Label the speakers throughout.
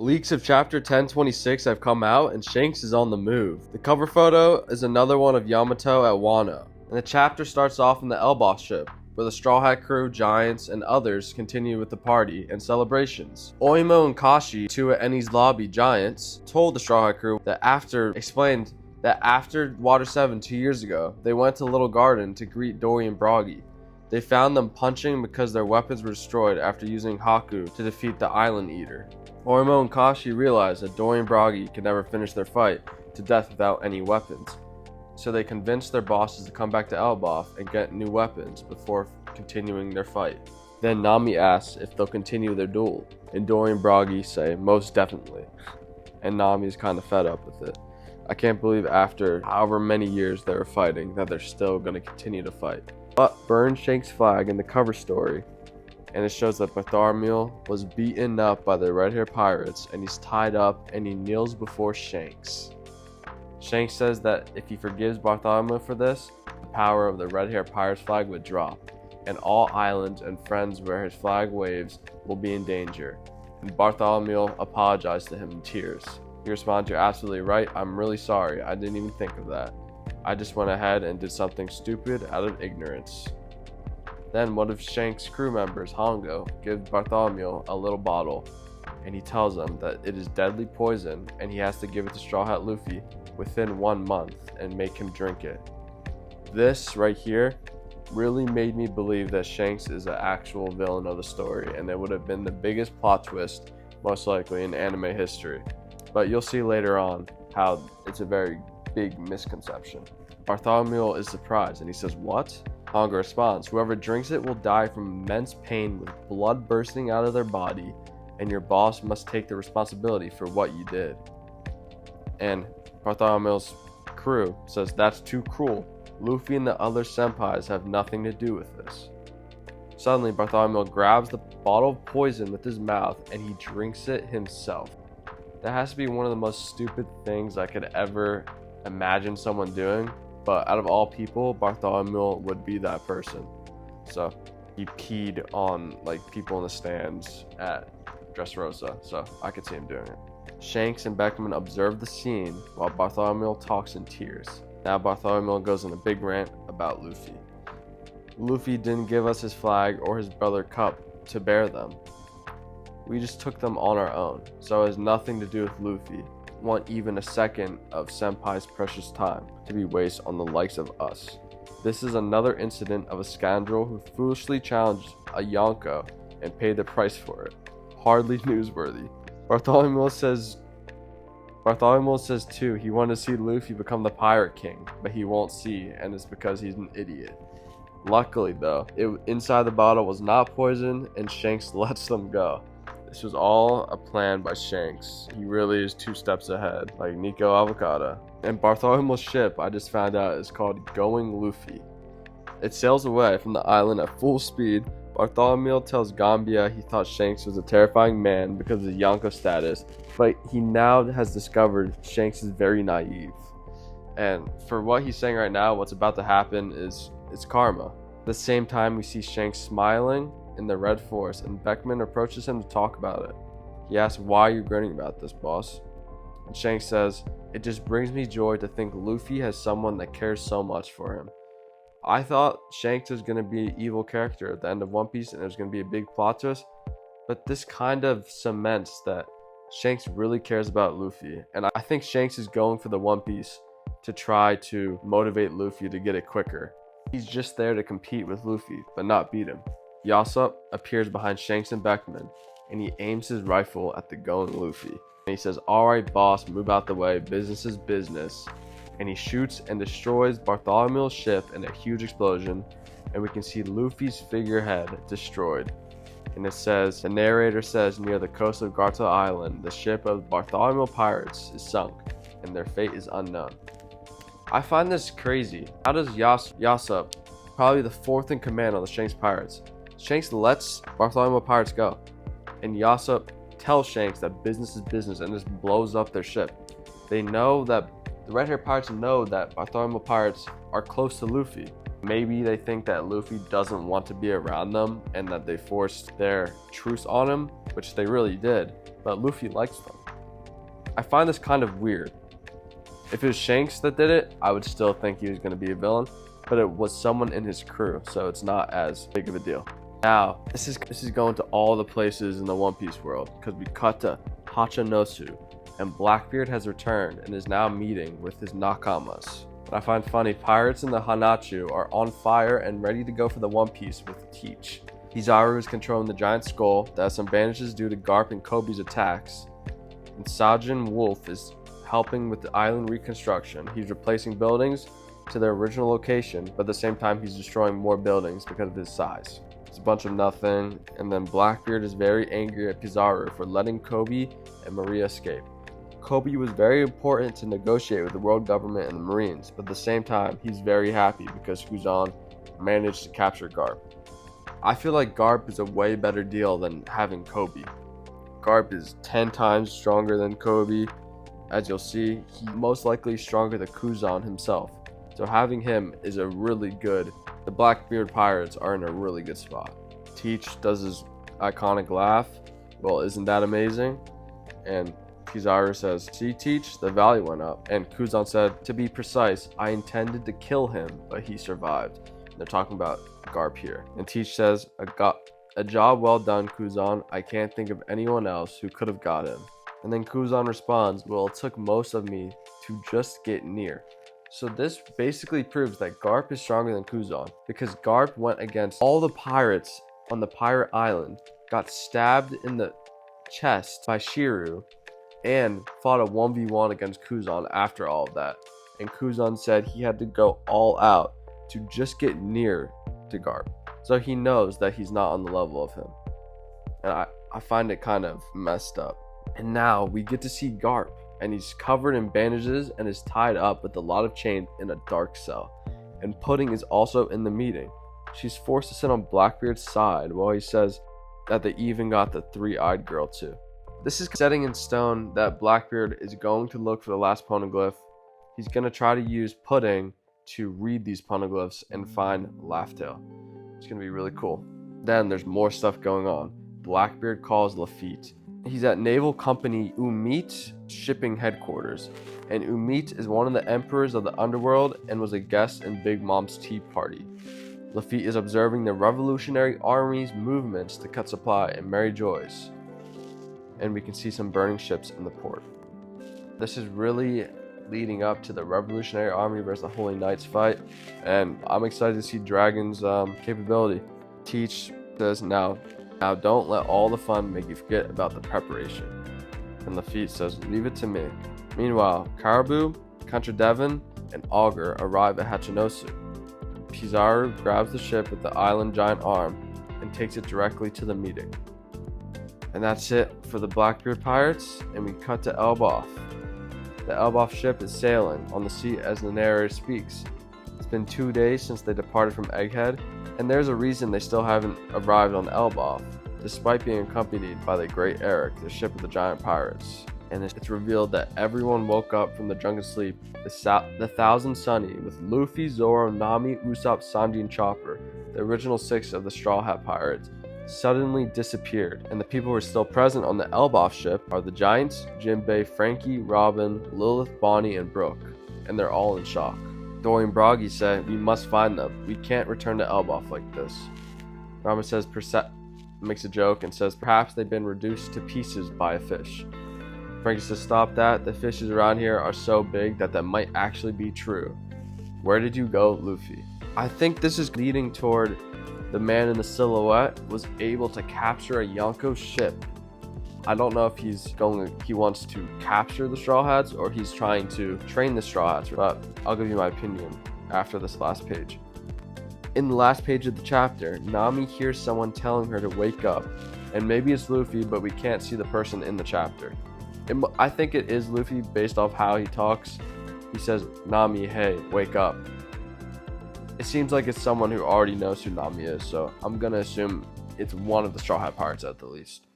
Speaker 1: Leaks of chapter 1026 have come out and Shanks is on the move. The cover photo is another one of Yamato at Wano, and the chapter starts off in the Elbaf ship, where the Straw Hat crew, giants, and others continue with the party and celebrations. Oimo and Kashi, two at Eni's lobby giants, told the Straw Hat crew that after Water 7 2 years ago, they went to Little Garden to greet Dory and Broggy. They found them punching because their weapons were destroyed after using Haku to defeat the Island Eater. Oimo and Kashi realized that Dory and Broggy could never finish their fight to death without any weapons, so they convinced their bosses to come back to Elbaf and get new weapons before continuing their fight. Then Nami asks if they'll continue their duel, and Dory and Broggy say most definitely, and Nami is kind of fed up with it. I can't believe after however many years they were fighting that they're still going to continue to fight. But burn Shanks' flag in the cover story, and it shows that Bartolomeo was beaten up by the red hair pirates, and he's tied up and he kneels before Shanks. Shanks says that if he forgives Bartolomeo for this, the power of the red hair pirates flag would drop, and all islands and friends where his flag waves will be in danger. And Bartolomeo apologized to him in tears. He responds, "You're absolutely right, I'm really sorry, I didn't even think of that. I just went ahead and did something stupid out of ignorance." Then one of Shanks' crew members, Hongo, gives Bartolomeo a little bottle, and he tells him that it is deadly poison and he has to give it to Straw Hat Luffy within 1 month and make him drink it. This right here really made me believe that Shanks is an actual villain of the story, and it would have been the biggest plot twist most likely in anime history. But you'll see later on how it's a very big misconception. Bartolomeo is surprised and he says, "What?" Hongo responds, "Whoever drinks it will die from immense pain with blood bursting out of their body, and your boss must take the responsibility for what you did." And Bartolomeo's crew says, "That's too cruel. Luffy and the other senpais have nothing to do with this." Suddenly, Bartolomeo grabs the bottle of poison with his mouth and he drinks it himself. That has to be one of the most stupid things I could ever imagine someone doing, but out of all people, Bartolomeo would be that person. So he peed on people in the stands at Dressrosa, so I could see him doing it. Shanks and Beckman observe the scene while Bartolomeo talks in tears. Now Bartolomeo goes on a big rant about Luffy. "Luffy didn't give us his flag or his brother cup to bear them. We just took them on our own, so it has nothing to do with Luffy. Want even a second of Senpai's precious time to be wasted on the likes of us. This is another incident of a scoundrel who foolishly challenged a Yonko and paid the price for it. Hardly newsworthy." Bartolomeo says too he wanted to see Luffy become the Pirate King, but he won't see, and it's because he's an idiot. Luckily though, inside the bottle was not poison, and Shanks lets them go. This was all a plan by Shanks. He really is 2 steps ahead, like Nico Avocado. And Bartolomeo's ship, I just found out, is called Going Luffy. It sails away from the island at full speed. Bartolomeo tells Gambia he thought Shanks was a terrifying man because of his Yonko status, but he now has discovered Shanks is very naive. And for what he's saying right now, what's about to happen is it's karma. At the same time, we see Shanks smiling in the Red Forest, and Beckman approaches him to talk about it. He asks, "Why are you grinning about this, boss?" And Shanks says, "It just brings me joy to think Luffy has someone that cares so much for him." I thought Shanks was going to be an evil character at the end of One Piece and there's going to be a big plot twist, but this kind of cements that Shanks really cares about Luffy, and I think Shanks is going for the One Piece to try to motivate Luffy to get it quicker. He's just there to compete with Luffy, but not beat him. Yasop appears behind Shanks and Beckman, and he aims his rifle at the Going Luffy. And he says, "Alright boss, move out the way, business is business." And he shoots and destroys Bartolomeo's ship in a huge explosion, and we can see Luffy's figurehead destroyed. And it says, the narrator says, near the coast of Garto Island, the ship of Bartolomeo pirates is sunk, and their fate is unknown. I find this crazy. How does Yasop, probably the 4th in command on the Shanks pirates, Shanks lets Bartolomeo pirates go, and Yasop tells Shanks that business is business and just blows up their ship. They know that the red hair pirates know that Bartolomeo pirates are close to Luffy. Maybe they think that Luffy doesn't want to be around them and that they forced their truce on him, which they really did. but Luffy likes them. I find this kind of weird. If it was Shanks that did it, I would still think he was going to be a villain, but it was someone in his crew, so it's not as big of a deal. Now, this is going to all the places in the One Piece world, because we cut to Hachinosu, and Blackbeard has returned and is now meeting with his nakamas. And I find funny, pirates in the Hanachu are on fire and ready to go for the One Piece with Teach. Kizaru is controlling the giant skull that has some bandages due to Garp and Kobe's attacks, and Sajin Wolf is helping with the island reconstruction. He's replacing buildings to their original location, but at the same time he's destroying more buildings because of his size. It's a bunch of nothing, and then Blackbeard is very angry at Kizaru for letting Kobe and Maria escape. Kobe was very important to negotiate with the world government and the Marines, but at the same time he's very happy because Kuzan managed to capture Garp. I feel like Garp is a way better deal than having Kobe. Garp is 10 times stronger than Kobe. As you'll see, he's most likely stronger than Kuzan himself. So having him is a really good. The Blackbeard pirates are in a really good spot. Teach does his iconic laugh. Well, isn't that amazing? And Kizaru says, "See, Teach, the value went up." And Kuzan said, "To be precise, I intended to kill him, but he survived." And they're talking about Garp here. And Teach says, "A job well done, Kuzan. I can't think of anyone else who could have got him." And then Kuzan responds, "Well, it took most of me to just get near." So this basically proves that Garp is stronger than Kuzan, because Garp went against all the pirates on the pirate island, got stabbed in the chest by Shiru, and fought a 1v1 against Kuzan after all of that. And Kuzan said he had to go all out to just get near to Garp. So he knows that he's not on the level of him. And I find it kind of messed up. And now we get to see Garp, and he's covered in bandages and is tied up with a lot of chains in a dark cell. And Pudding is also in the meeting. She's forced to sit on Blackbeard's side while he says that they even got the three-eyed girl too. This is setting in stone that Blackbeard is going to look for the last poneglyph. He's going to try to use Pudding to read these poneglyphs and find Laughtail. It's going to be really cool. Then there's more stuff going on. Blackbeard calls Lafitte. He's at Naval Company Umit shipping headquarters, and Umit is one of the emperors of the underworld and was a guest in Big Mom's tea party. Lafitte is observing the Revolutionary Army's movements to cut supply and Mary Joy's, and we can see some burning ships in the port. This is really leading up to the Revolutionary Army versus the Holy Knights fight, and I'm excited to see Dragon's capability. Teach says, now don't let all the fun make you forget about the preparation. And Lafitte says, leave it to me. Meanwhile, Caribou, Contradevin, and Augur arrive at Hachinosu. Kizaru grabs the ship with the island giant arm and takes it directly to the meeting. And that's it for the Blackbeard pirates, and we cut to Elbaf. The Elbaf ship is sailing on the sea as the narrator speaks. It's been 2 days since they departed from Egghead, and there's a reason they still haven't arrived on Elbaf, despite being accompanied by the Great Eric, the ship of the giant pirates. And it's revealed that everyone woke up from the drunken sleep. The Thousand Sunny, with Luffy, Zoro, Nami, Usopp, Sanji, and Chopper, the original 6 of the Straw Hat Pirates, suddenly disappeared, and the people who are still present on the Elbaf ship are the Giants, Jinbei, Frankie, Robin, Lilith, Bonnie, and Brooke, and they're all in shock. Dory and Broggy say, we must find them. We can't return to Elbaf like this. Robin says, makes a joke and says, perhaps they've been reduced to pieces by a fish. Frankie says, stop that. The fishes around here are so big that might actually be true. Where did you go, Luffy? I think this is leading toward the man in the silhouette was able to capture a Yonko ship. I don't know if he wants to capture the Straw Hats or he's trying to train the Straw Hats, but I'll give you my opinion after this last page. In the last page of the chapter, Nami hears someone telling her to wake up, and maybe it's Luffy, but we can't see the person in the chapter. I think it is Luffy based off how he talks. He says, Nami, hey, wake up. It seems like it's someone who already knows who Nami is, so I'm gonna assume it's one of the Straw Hat Pirates at the least.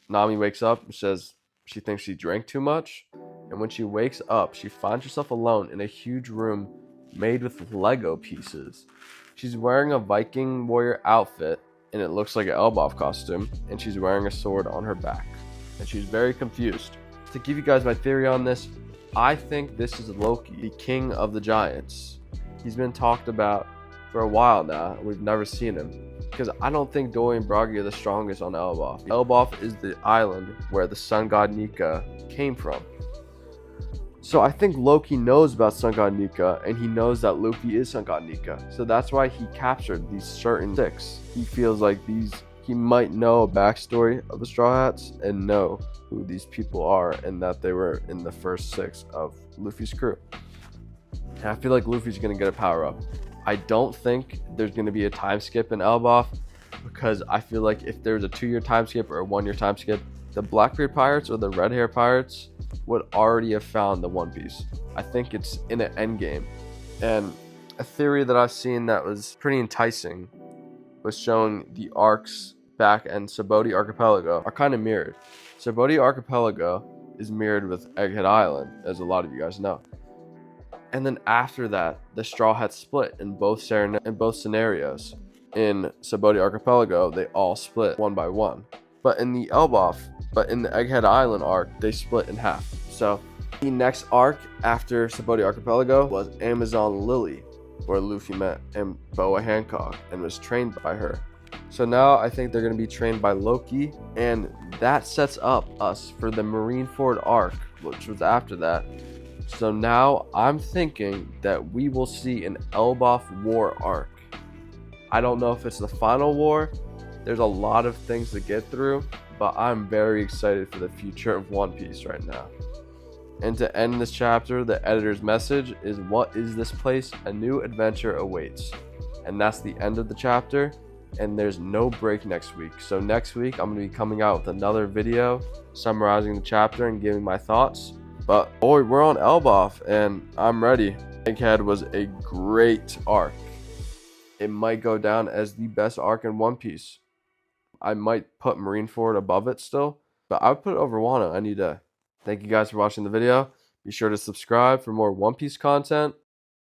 Speaker 1: Nami wakes up and says she thinks she drank too much, and when she wakes up, she finds herself alone in a huge room made with Lego pieces. She's wearing a Viking warrior outfit, and it looks like an Elbaf costume, and she's wearing a sword on her back. and she's very confused. To give you guys my theory on this, I think this is Loki, the king of the giants. He's been talked about for a while now, and we've never seen him. Because I don't think Dorian Bragi are the strongest on Elbaf. Elbaf is the island where the sun god Nika came from. So I think Loki knows about sun god Nika, and he knows that Luffy is sun god Nika. So that's why he captured these certain 6. He feels like he might know a backstory of the Straw Hats and know who these people are, and that they were in the first 6 of Luffy's crew. And I feel like Luffy's gonna get a power up. I don't think there's gonna be a time skip in Elbaf, because I feel like if there's a 2-year time skip or a 1-year time skip, the Blackbeard pirates or the red hair pirates would already have found the One Piece. I think it's in an end game. And a theory that I've seen that was pretty enticing was showing the arcs back and Subodi Archipelago are kind of mirrored. Subodi Archipelago is mirrored with Egghead Island, as a lot of you guys know. And then after that, the Straw Hats split in both scenarios. In Subodi Archipelago, they all split 1 by 1. But in the Egghead Island arc, they split in half. So the next arc after Subodi Archipelago was Amazon Lily, where Luffy met Boa Hancock and was trained by her. So now I think they're going to be trained by Loki, and that sets up us for the Marineford arc, which was after that. So now I'm thinking that we will see an Elbaf war arc. I don't know if it's the final war. There's a lot of things to get through, but I'm very excited for the future of One Piece right now. And to end this chapter, the editor's message is, "What is this place? A new adventure awaits." And that's the end of the chapter, and there's no break next week. So next week, I'm going to be coming out with another video summarizing the chapter and giving my thoughts. But boy, we're on Elbaf, and I'm ready. Egghead was a great arc. It might go down as the best arc in One Piece. I might put Marineford above it still, but I would put it over Wano any day. Thank you guys for watching the video. Be sure to subscribe for more One Piece content.